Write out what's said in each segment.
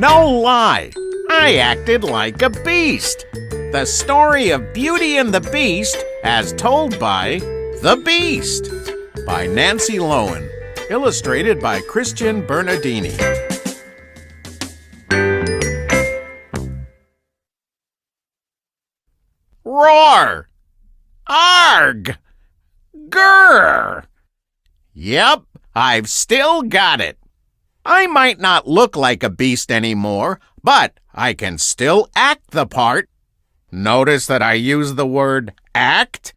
No lie, I acted like a beast. The story of Beauty and the Beast as told by The Beast by Nancy Lowen, illustrated by Christian Bernardini. Roar! Arg! Grr! Yep, I've still got it. I might not look like a beast anymore, but I can still act the part. Notice that I use the word act?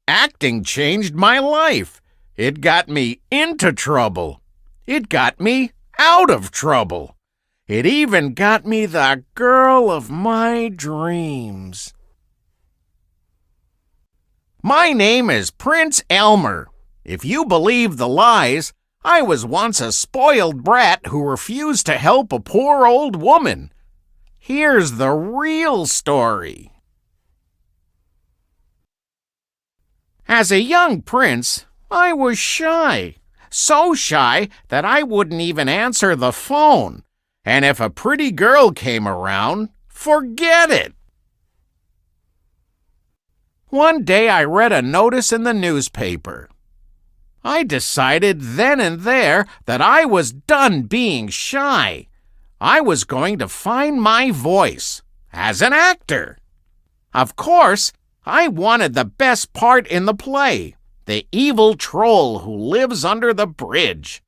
Acting changed my life. It got me into trouble. It got me out of trouble. It even got me the girl of my dreams. My name is Prince 𝕰𝕰𝕦. If you believe the lies, I was once a spoiled brat who refused to help a poor old woman. Here's the real story. As a young prince, I was shy. So shy that I wouldn't even answer the phone. And if a pretty girl came around, forget it. One day I read a notice in the newspaper. I decided then and there that I was done being shy. I was going to find my voice as an actor. Of course, I wanted the best part in the play, the evil troll who lives under the bridge.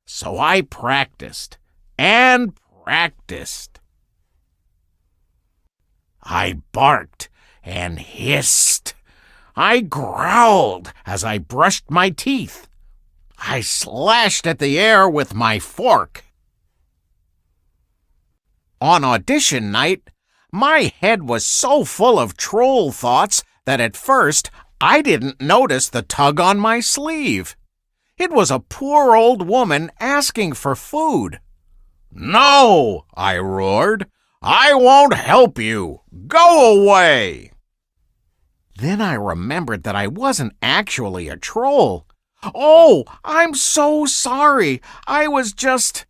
So I practiced and practiced. I barked and hissed. I growled as I brushed my teeth. I slashed at the air with my fork. On audition night, my head was so full of troll thoughts that at first I didn't notice the tug on my sleeve. It was a poor old woman asking for food. "No!" I roared. "I won't help you! Go away!" Then I remembered that I wasn't actually a troll. "Oh, I'm so sorry. I was just..."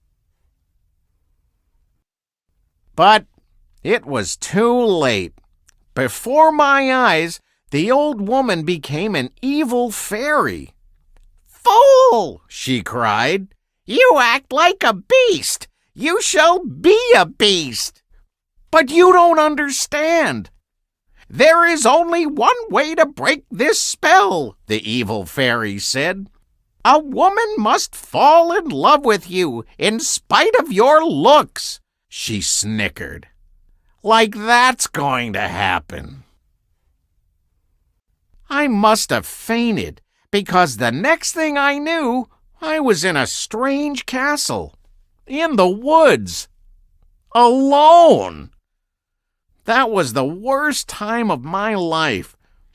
But it was too late. Before my eyes, the old woman became an evil fairy. "Fool!" she cried. "You act like a beast. You shall be a beast. But you don't understand. There is only one way to break this spell," the evil fairy said. "A woman must fall in love with you in spite of your looks," she snickered. "Like that's going to happen." I must have fainted, because the next thing I knew, I was in a strange castle, in the woods, alone. That was the worst time of my life.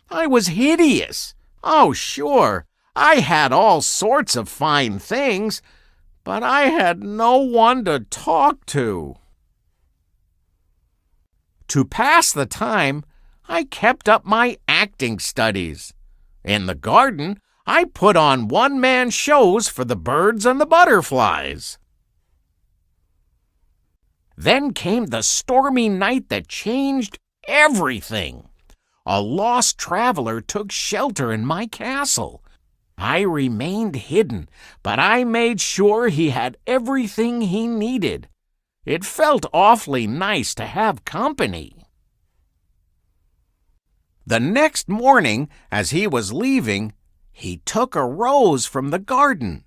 I was hideous. Oh, sure, I had all sorts of fine things, but I had no one to talk to. To pass the time, I kept up my acting studies. In the garden, I put on one-man shows for the birds and the butterflies. Then came the stormy night that changed everything. A lost traveler took shelter in my castle. I remained hidden, but I made sure he had everything he needed. It felt awfully nice to have company. The next morning, as he was leaving, he took a rose from the garden.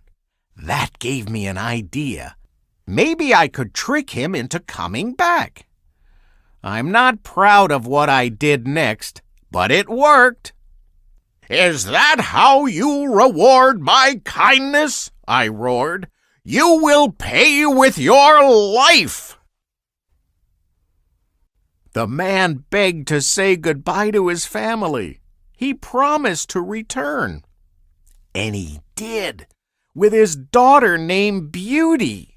That gave me an idea. Maybe I could trick him into coming back. I'm not proud of what I did next, but it worked. "Is that how you reward my kindness?" I roared. "You will pay with your life!" The man begged to say goodbye to his family. He promised to return. And he did, with his daughter named Beauty.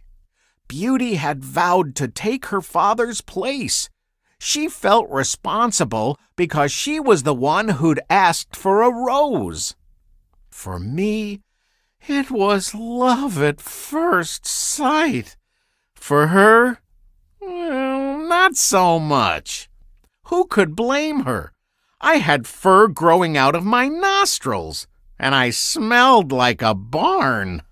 Beauty had vowed to take her father's place. She felt responsible because she was the one who'd asked for a rose. For me, it was love at first sight. For her, not so much. Who could blame her? I had fur growing out of my nostrils, and I smelled like a barn.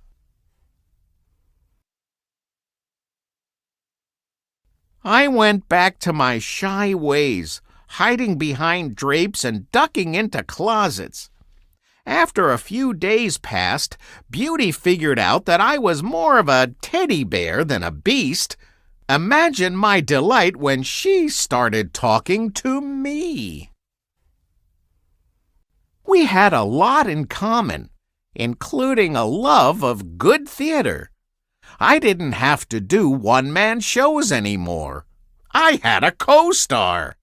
I went back to my shy ways, hiding behind drapes and ducking into closets. After a few days passed, Beauty figured out that I was more of a teddy bear than a beast. Imagine my delight when she started talking to me. We had a lot in common, including a love of good theater. I didn't have to do one-man shows anymore. I had a co-star.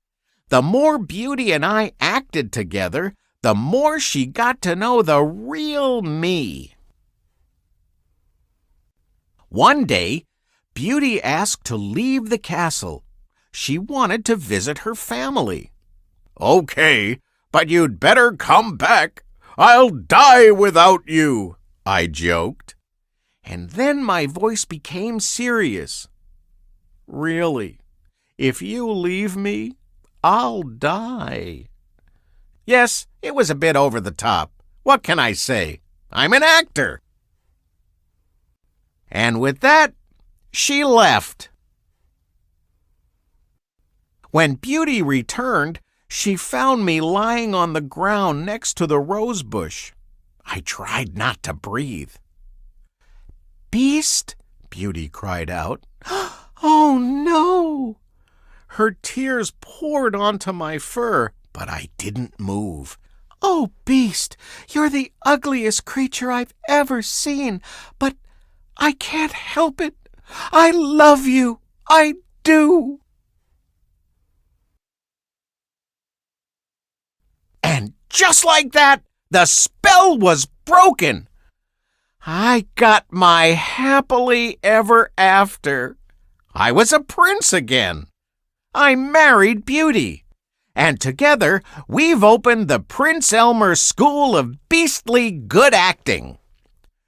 The more Beauty and I acted together, the more she got to know the real me. One day, Beauty asked to leave the castle. She wanted to visit her family. "Okay, but you'd better come back. I'll die without you," I joked. And then my voice became serious. "Really, if you leave me, I'll die." Yes, it was a bit over the top. What can I say? I'm an actor. And with that, she left. When Beauty returned, she found me lying on the ground next to the rose bush. I tried not to breathe. "Beast," Beauty cried out. "Oh, no!" Her tears poured onto my fur, but I didn't move. "Oh, Beast, you're the ugliest creature I've ever seen, but I can't help it. I love you. I do." And just like that, the spell was broken. I got my happily ever after. I was a prince again. I married Beauty. And together, we've opened the 𝕃𝕚𝕪 School of Beastly Good Acting.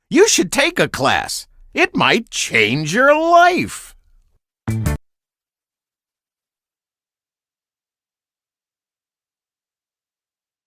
You should take a class. It might change your life.